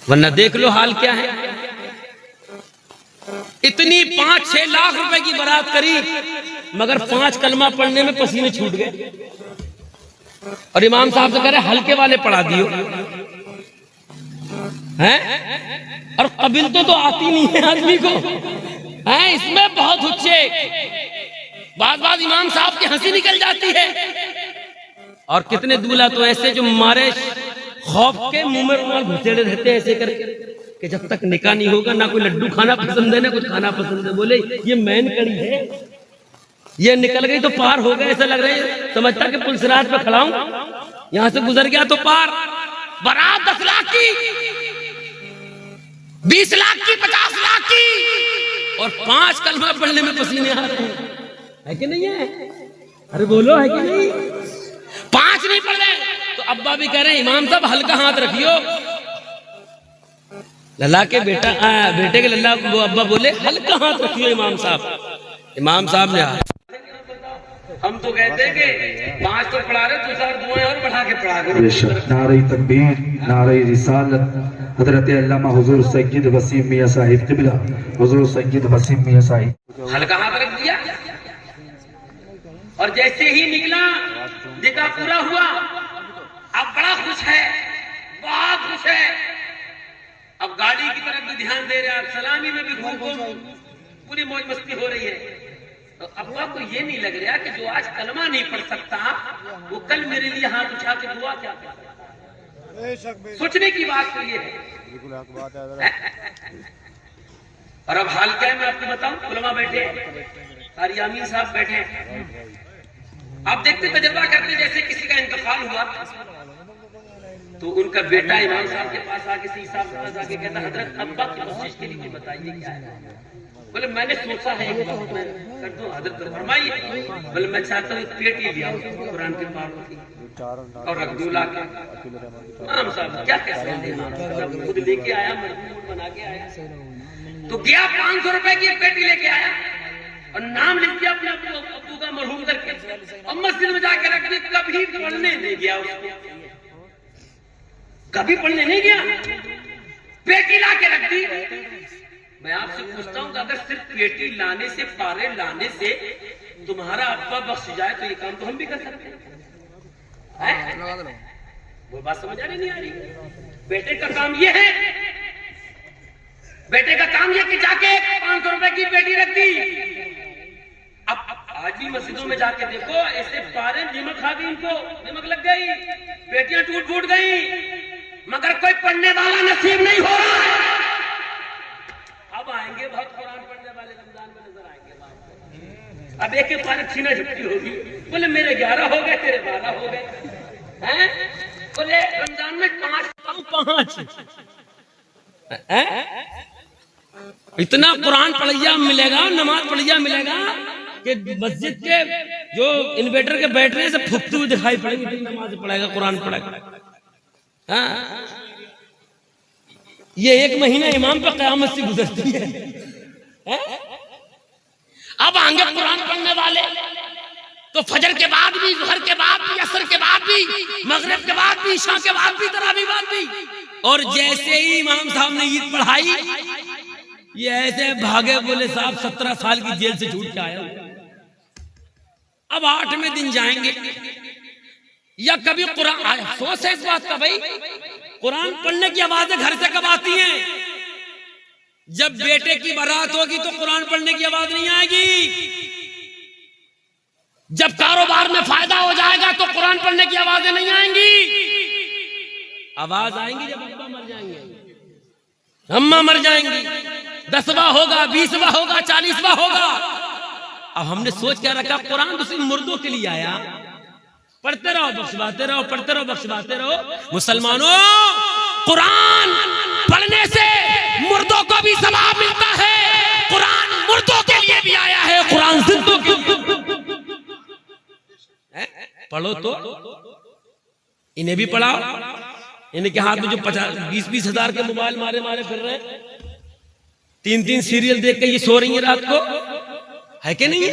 वरना देख लो हाल क्या है। इतनी 5-6 लाख रुपए की बारात करी, मगर 5 कलमा पढ़ने में पसीने छूट गए। और इमाम साहब से कह रहे हल्के वाले पढ़ा दियो हैं। और कबिल तो आती नहीं है आदमी को हैं, इसमें बहुत हुच्चे। बात इमाम साहब की हंसी निकल जाती है। और कितने दूल्हा तो ऐसे जो मारे खौफ के मुंह में रुमाल घुसेड़े रहते हैं ऐसे करके कि जब तक निकाह नहीं होगा ना कोई लड्डू खाना पसंद है ना कुछ खाना पसंद है। बोले ये मैन कड़ी है, ये निकल गई तो पार हो गया। ऐसा लग रहा है समझता कि पुलिसराज पे खड़ा हूं, यहां से गुजर गया तो पार। बारात 10 लाख की, 20 लाख की, 50 लाख की, और 5 कलमा पढ़ने में पसीने आ रहे हैं। है कि नहीं है? अरे बोलो है कि नहीं? 5 नहीं पढ़ रहे तो अब्बा भी कह रहे हैं इमाम साहब हल्का हाथ रखियो। लल्ला के बेटे के लल्ला वो अब्बा बोले हल्का हाथ रखियो इमाम साहब। इमाम साहब ने हम तो कहते हैं कि 5 तो पढ़ा रहे, दूसरा दुआएं और बढ़ा के पढ़ा करो। नारे तकबीर, नारे रिसालत। हजरत अल्लामा हुजूर सैयद वसीम मियां साहिब क़िबला, हुजूर सैयद वसीम मियां साहिब हल्का हाथ रख दिया। और जैसे ही निकला निकाह पूरा हुआ, अब बड़ा खुश है, बहुत खुश है। अब गाड़ी की तरफ भी ध्यान दे रहे हैं, सलामी में भी घूम पूरी मौज मस्ती हो रही है। तो अब्बा को ये नहीं लग रहा कि जो आज कलमा नहीं पढ़ सकता वो कल मेरे लिए हाथ उठा के दुआ क्या कर सकता। सोचने की बात तो ये है। और अब हाल क्या है मैं आपको बताऊं। उलमा बैठे, कारी आमीन साहब बैठे, आप देखते तजर्बा करते जैसे किसी का इंतकाल हुआ तो उनका बेटा इमाम साहब के पास आके सी साहब के पास आके कहता हजरत अब्बा की कोशिश के लिए बताइए क्या है। बोले मैंने सोचा है कि मैं कर दूं हजरत फरमाइए। बोले मैं चाहता हूँ एक पेटी ले आओ कुरान के पारों की और रख दूं ला के। इमाम साहब क्या कह सकते हैं, खुद लेके आया, मजबूर बना के आया। तो गया 500 रुपए की एक पेटी लेके आया और नाम लिख दिया अपने अब्बू का मरहूम करके और मस्जिद में जाके रख दी। कभी पढ़ने नहीं गया उसको, कभी पढ़ने नहीं गया, पेटी ला के रख दी। मैं आपसे पूछता हूँ अगर सिर्फ पेटी लाने से, पारे लाने से तुम्हारा अब्बा बख्श जाए तो ये काम तो हम भी कर सकते हैं। वो बात समझ आ रही नहीं आ रही? बेटे का काम ये है, बेटे का काम ये कि जाके 500 रुपए की पेटी रख दी। अब आज भी मस्जिदों में जाके देखो ऐसे पारे निमक खा गई, इनको निमक लग गई, पेटियां टूट गई, मगर कोई पढ़ने वाला नसीब नहीं हो रहा है। अब आएंगे बहुत कुरान पढ़ने वाले, रमजान में नजर आएंगे। अब एक पारे छीना झपटी होगी, बोले मेरे 11 हो गए, तेरे 12 हो गए हैं। बोले रमजान में 5 इतना कुरान पढ़िया मिलेगा, नमाज पढ़िया मिलेगा कि मस्जिद के जो इन्वर्टर के बैटरी से फुकते हुए दिखाई पड़ेगी। नमाज पढ़ेगा, कुरान पढ़ेगा। हाँ, ये 1 महीना इमाम पे क़यामत से गुजरती है। अब आएंगे कुरान पढ़ने वाले तो फजर के बाद भी, ज़ुहर के बाद भी, असर के बाद भी, मगरिब के बाद भी, इशा के बाद भी, तरावी बाद भी। और जैसे ही इमाम साहब ने ईद पढ़ाई ये ऐसे भागे, बोले साहब 17 साल की जेल से छूट के आया। अब 8वें दिन जाएंगे या कभी कुरान आया। अफसोस है इस बात का भाई, कुरान पढ़ने की आवाजें घर से कब आती हैं? जब बेटे की बारात होगी तो कुरान पढ़ने की आवाज नहीं आएगी। जब कारोबार में फायदा हो जाएगा तो कुरान पढ़ने की आवाजें नहीं आएंगी। आवाज आएंगी जब अब्बा मर जाएंगे, अम्मा मर जाएंगी, 10वां होगा, 20वां होगा, 40वां होगा। अब हमने सोच क्या रखा कुरान तो सिर्फ मुर्दों के लिए आया। पढ़ते रहो, बख्शवाते रहो, पढ़ते रहो, बख्शवाते रहो। मुसलमानों, कुरान पढ़ने से मुर्दों को भी सवाब मिलता है। कुरान मुर्दों के लिए भी आया है, कुरान जिंदों के लिए। पढ़ो तो इन्हें भी पढ़ाओ। इनके हाथ में जो 50-20 हजार के मोबाइल मारे फिर रहे, 3-3 सीरियल देख के ये सो रही है रात को, है कि नहीं?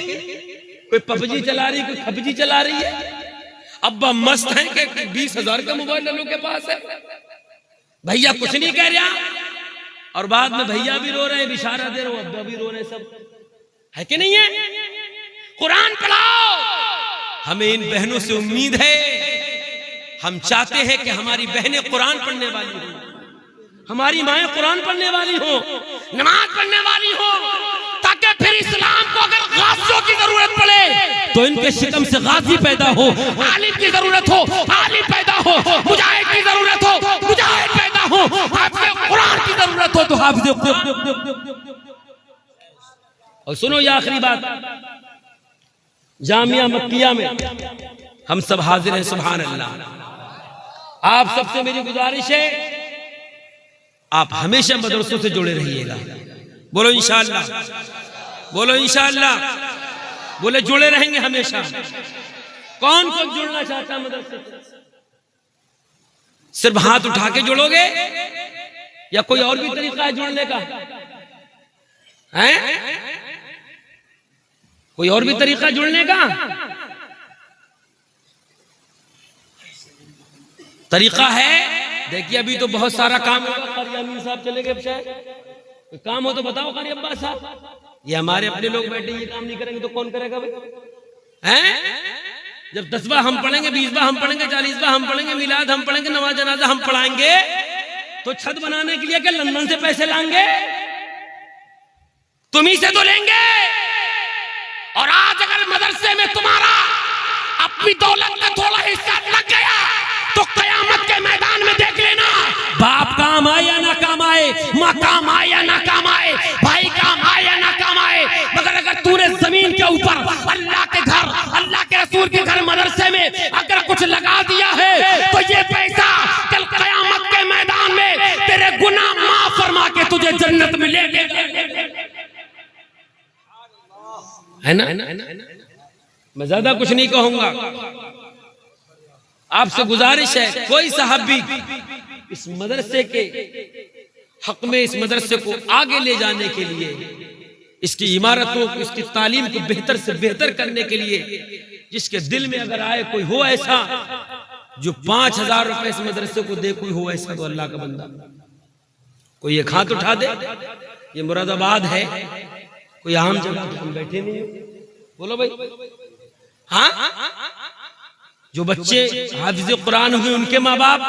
कोई पबजी चला रही, कोई खबजी चला रही है। अब्बा मस्त है कि 20 हजार का मोबाइल लोगों के पास है। भैया कुछ नहीं कह रहा, और बाद में भैया भी रो रहे हैं, इशारा दे रहे हो, अब्बा भी रो रहे हैं, सब है कि नहीं है? कुरान पढ़ाओ। हमें इन बहनों से उम्मीद है, हम चाहते हैं कि हमारी बहनें कुरान पढ़ने वाली हो, हमारी माएं कुरान पढ़ने वाली हो, नमाज पढ़ने वाली हो, ताकि फिर इस्लाम को अगर गाजियों की जरूरत पड़े तो इनके शिकम से गाजी पैदा हो, आलिम की जरूरत हो आलिम पैदा हो, मुजाहिद की जरूरत हो मुजाहिद पैदा हो, हाफिज़ कुरान की जरूरत हो तो हाफिज़। और सुनो ये आखिरी बात, जामिया मक्किया में हम सब हाजिर हैं, सुभान अल्लाह। आप सबसे मेरी गुजारिश है, आप हमेशा मदरसों से जुड़े रहिएगा। बोलो इंशाअल्लाह, बोलो इंशाअल्लाह, बोले जुड़े रहेंगे हमेशा। कौन कौन जुड़ना चाहता है मदरसे से? सिर्फ हाथ उठा के जुड़ोगे या कोई और भी तरीका है जुड़ने का? हैं? कोई और भी तरीका जुड़ने का? तरीका है, देखिए अभी तो बहुत सारा काम होगा। कारी अमीन साहब चले गए, शायद काम हो तो बताओ कारी अब्बास साहब। ये हमारे अपने लोग बैठे, ये काम नहीं करेंगे तो कौन करेगा भाई? हैं? जब 10 बार हम पढ़ेंगे, 20 बार हम पढ़ेंगे, 40 बार हम पढ़ेंगे, मिलाद हम पढ़ेंगे, नमाज जनाजा हम पढ़ाएंगे, तो छत बनाने के लिए क्या लंदन से पैसे लाएंगे? तुम ही से तो लेंगे। और आज अगर मदरसे में तुम्हारा अपनी दौलत का थोड़ा हिस्सा लग गया तो कयामत के मैदान में देख लेना, बाप काम आए या ना काम आए, माँ काम आए या ना काम आए, भाई काम आए या ना काम आए, मगर अगर तूने जमीन के ऊपर अल्लाह के घर, अल्लाह के रसूल के घर मदरसे में अगर कुछ लगा दिया है तो ये पैसा कल कयामत के मैदान में तेरे गुनाह माफ फरमा के तुझे जन्नत में ले है ना? मैं ज्यादा कुछ नहीं कहूंगा, आपसे गुजारिश है, कोई साहब भी इस मदरसे के हक में, इस मदरसे को आगे ले जाने के लिए, इसकी इमारतों, इसकी तालीम को बेहतर से बेहतर करने के लिए, जिसके दिल में अगर आए, कोई हो ऐसा जो 5000 रुपए इस मदरसे को दे, कोई हो ऐसा तो अल्लाह का बंदा, कोई एक हाथ उठा दे। ये मुरादाबाद है, कोई आम जगह हम बैठे नहीं। बोलो भाई, हाँ, जो बच्चे हाफिज़ कुरान हुए उनके माँ बाप,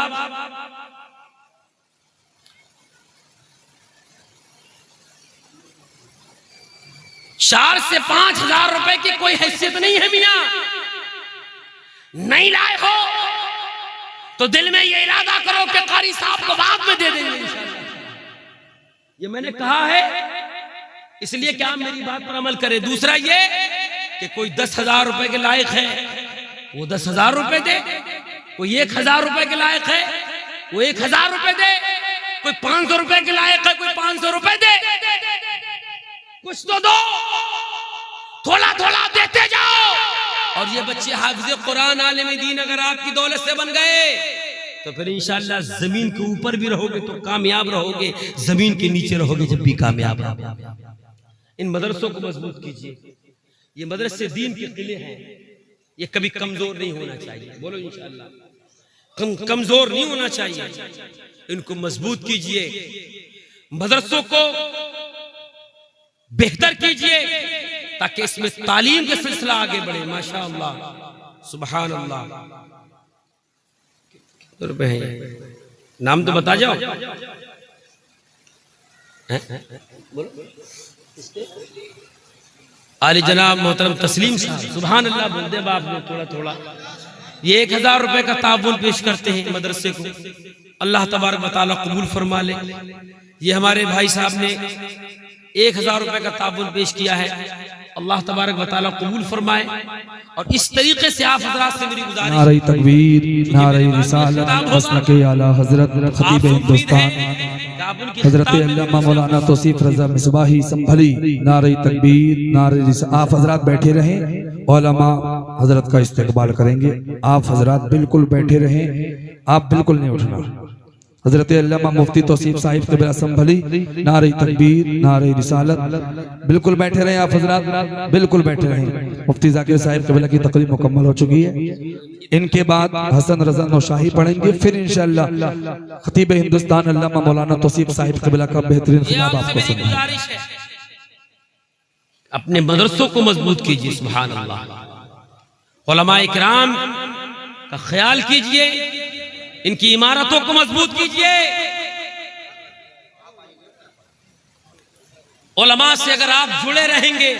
चार से 5000 रुपए की कोई हैसियत नहीं है मियां। नहीं लाए हो तो दिल में ये इरादा करो कि कारी साहब को बाद में दे देंगे इंशाअल्लाह। ये मैंने कहा है इसलिए कि आप मेरी बात पर अमल करें। दूसरा ये कि कोई 10,000 रुपए के लायक है वो 10,000 रुपए दे, कोई 1,000 रुपए के लायक है वो 1,000 रुपए दे, कोई 500 रुपए के लायक है कोई 500 रुपए दे। कुछ तो दो, थोड़ा थोड़ा देते जाओ। और ये बच्चे हाफिज़ कुरान आलिम दीन अगर आपकी दौलत से बन गए तो फिर इंशाअल्लाह जमीन के ऊपर भी रहोगे तो कामयाब रहोगे, जमीन के नीचे रहोगे जब भी कामयाब रहोगे। इन मदरसों को मजबूत कीजिए। ये मदरसे दीन के किले हैं, ये कभी कमजोर नहीं होना चाहिए। बोलो इंशाअल्लाह कमजोर नहीं होना चाहिए, इनको मजबूत कीजिए, मदरसों को बेहतर कीजिए ताकि इसमें तालीम का सिलसिला आगे बढ़े। माशाअल्लाह, सुभान अल्लाह। रुपए हैं, नाम तो बता जाओ। बोलो आली जनाब मोहतरम तस्लीम साहब, सुभान अल्लाह बोल दे बाप ने थोड़ा थोड़ा। ये 1,000 रुपए का ताबून पेश करते हैं मदरसे को, अल्लाह तबारक व तआला कबूल फरमा ले। ये हमारे भाई साहब ने 1,000 रुपए का ताबून पेश किया है, अल्लाह तबारक व तआला कबूल फरमाए। और इस तरीके से आप हज़रात से मेरी गुजारिश, नारे तकबीर, नारे रिसालत, मसलक आला हजरत खतीब हिंदुस्तान हजरत अल्लामा मौलाना तौसीफ रजा मिसबाही संभली, नारे तकबीर, नारे रिसालत। आप हजरात बैठे रहें, उलमा हजरत का इस्तकबाल करेंगे। आप हजरात बिल्कुल बैठे रहें, आप बिल्कुल नहीं उठना। हजरत अल्लामा मुफ्ती तौसीफ साहिब क़िबला संभली, नारे तकबीर, नारे रिसालत। बिल्कुल बैठे रहे आप हजरात, बिल्कुल बैठे रहे। मुफ्ती जाकिर साहिब क़िबला की तकरीर मुकम्मल हो चुकी है। इनके बाद हसन रज़ा नौशाही पढ़ेंगे, फिर इंशाअल्लाह खतीब हिंदुस्तान अल्लामा मौलाना तौसीफ साहिब क़िबला का बेहतरीन खिताब आपको सुनाएंगे। अपने मदरसों को मजबूत कीजिए, सुभान अल्लाह। उलमाए किराम का ख्याल कीजिए, इनकी इमारतों को मजबूत कीजिए। उलमा से अगर आप जुड़े रहेंगे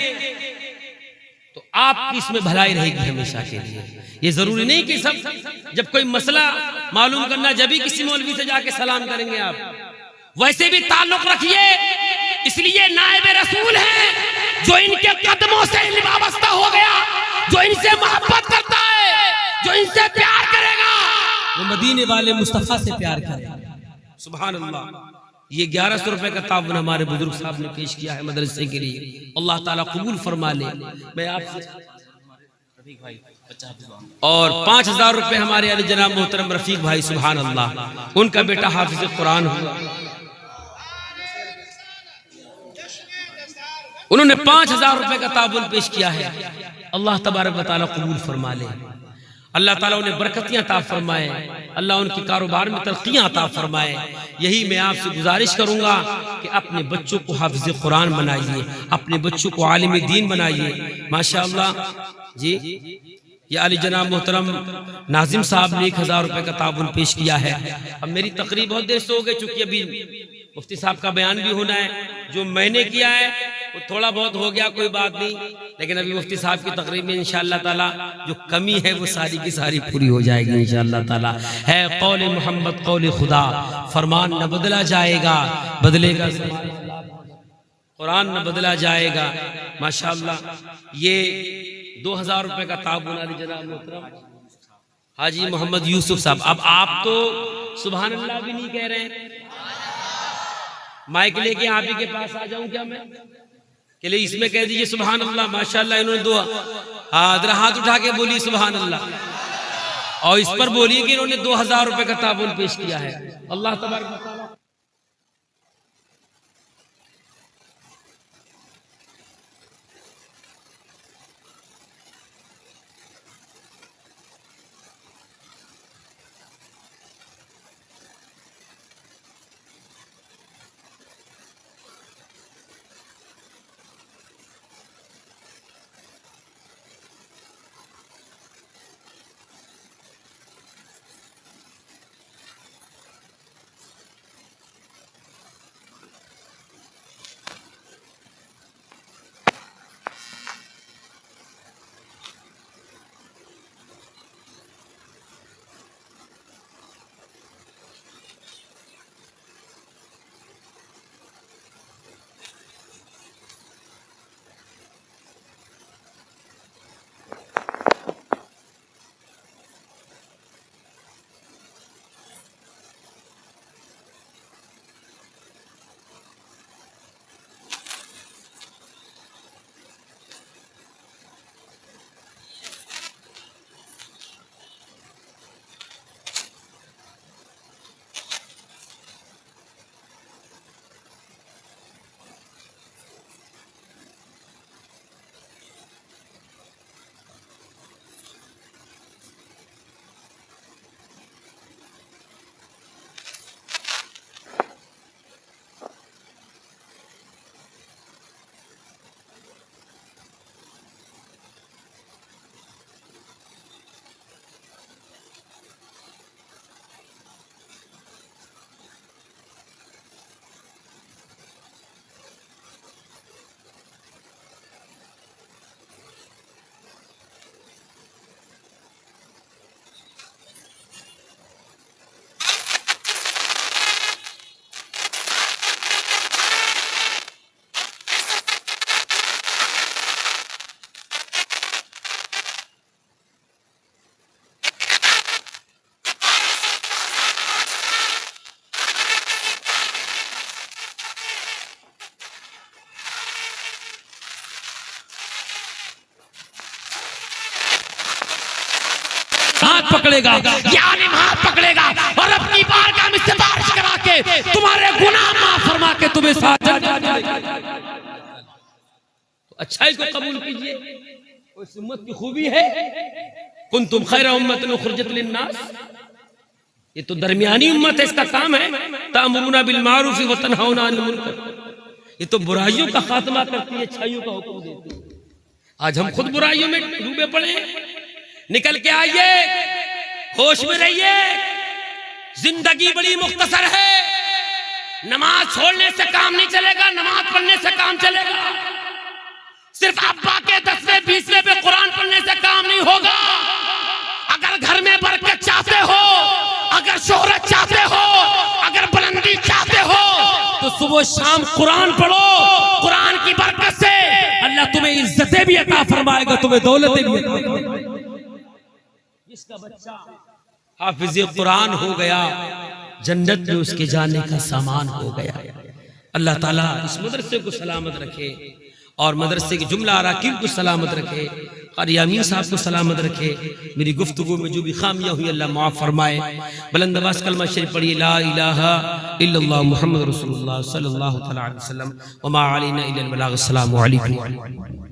तो आपकी इसमें भलाई रहेगी हमेशा के लिए। ये जरूरी नहीं कि सब जब कोई मसला मालूम करना जब भी किसी मौलवी से जाके सलाम करेंगे आप। वैसे भी ताल्लुक रखिए, इसलिए नायब रसूल हैं जो इनके कदमों से वाबस्ता हो गया, जो इनसे मोहब्बत करता है, जो इनसे प्यार करेगा वो मदीने वाले मुस्तफा से प्यार करेगा। सुभान अल्लाह। ये 1100 रुपए का ताबन हमारे बुजुर्ग साहब ने पेश किया है मदरसे के लिए, अल्लाह ताला कबूल फरमा ले। मैं आपसे और 5000 रुपए हमारे अली जनाब मोहतरम रफीक भाई, सुभान अल्लाह, उनका बेटा हाफिज कुरान हुआ, उन्होंने 5000 रुपए का ताबन पेश किया है। अल्लाह तबारक व तआला कबूल फरमा ले। अल्लाह ताला उन्हें बरकतियां अता फरमाए, अल्लाह उनके कारोबार में तरक्कियां अता फरमाए। यही मैं आपसे गुजारिश करूंगा कि अपने बच्चों को हाफिज कुरान बनाइए, अपने बच्चों को आलिम दीन बनाइए। माशाअल्लाह जी, ये अली जनाब मोहतरम नाजिम साहब ने 1000 रुपए का ताबन पेश किया है। अब मेरी तकरीब बहुत देर से हो गई, चूंकि अभी मुफ्ती साहब का बयान भी होना है। जो मैंने किया है वो थोड़ा बहुत हो गया, कोई बात नहीं, लेकिन अभी मुफ्ती साहब की तकरीब में इंशाअल्लाह ताला जो कमी है वो सारी की सारी पूरी हो जाएगी इंशाअल्लाह ताला। है कौल मोहम्मद कौल खुदा, फरमान न बदला जाएगा, बदलेगा कुरान न बदला जाएगा। माशाअल्लाह ये 2000 रुपए का ताबून अली जनाब मोहतरम हाजी मोहम्मद यूसुफ साहब। अब आप तो सुभान अल्लाह भी नहीं कह रहे, माइक लेके आप ही के पास आ जाऊं क्या मैं? के लिए इसमें कह दीजिए सुभान अल्लाह। माशाअल्लाह इन्होंने दो हाथ उठा के बोली सुभान अल्लाह, और इस पर बोलिए कि इन्होंने 2000 रुपए का ताबून पेश किया है। अल्लाह तबारक व तआला हाथ पकड़ेगा, यानी हाथ पकड़ेगा और अपनी बारगाह में सिफारिश तुम्हारे गुनाह माफ फरमा के तुम्हें साथ तो अच्छाई को कबूल कीजिए। उस उम्मत की खूबी है कुंतुम खैरा उम्मतिन उखरिजत लिन्नास, ये तो दरमियानी उम्मत है, इसका काम है तामुरुना बिल मारूफ व तनहाउना अनिल मुनकर, ये तो बुराइयों का खात्मा करती है, अच्छाइयों का हुक्म देती है। आज हम खुद बुराइयों में डूबे पड़े हैं। निकल के आइए, होश में रहिए, जिंदगी बड़ी मुख्तसर है। नमाज छोड़ने से काम नहीं चलेगा, नमाज पढ़ने से काम चलेगा। सिर्फ अब्बा के 10वें 20वें पे कुरान पढ़ने से काम नहीं होगा। अगर घर में बरकत चाहते हो, अगर शोहरत चाहते हो, अगर बुलंदी चाहते हो, तो सुबह शाम कुरान पढ़ो। कुरान की बरकत से अल्लाह तुम्हें इज्जतें भी अता फरमाएगा, तुम्हें दौलतें भी अता फरमाएगा। जिसका बच्चा हाफिज कुरान हो गया, जन्नत में उसके जाने का सामान हो गया। अल्लाह ताला इस मदरसे को सलामत रखे और मदरसे के जुमला अराकीन को सलामत रखे, क़ारी अमीन साहब को सलामत रखे। मेरी गुफ्तगू में जो भी खामियां हुई अल्लाह माफ़ फरमाए। बुलंद आवाज़ कलमा शरीफ पढ़िए, ला इलाहा इल्लल्लाह मुहम्मद रसूलुल्लाह सल्लल्लाहु अलैहि वसल्लम व मा अलैना इल्लल बलाग। अस्सलामु अलैकुम।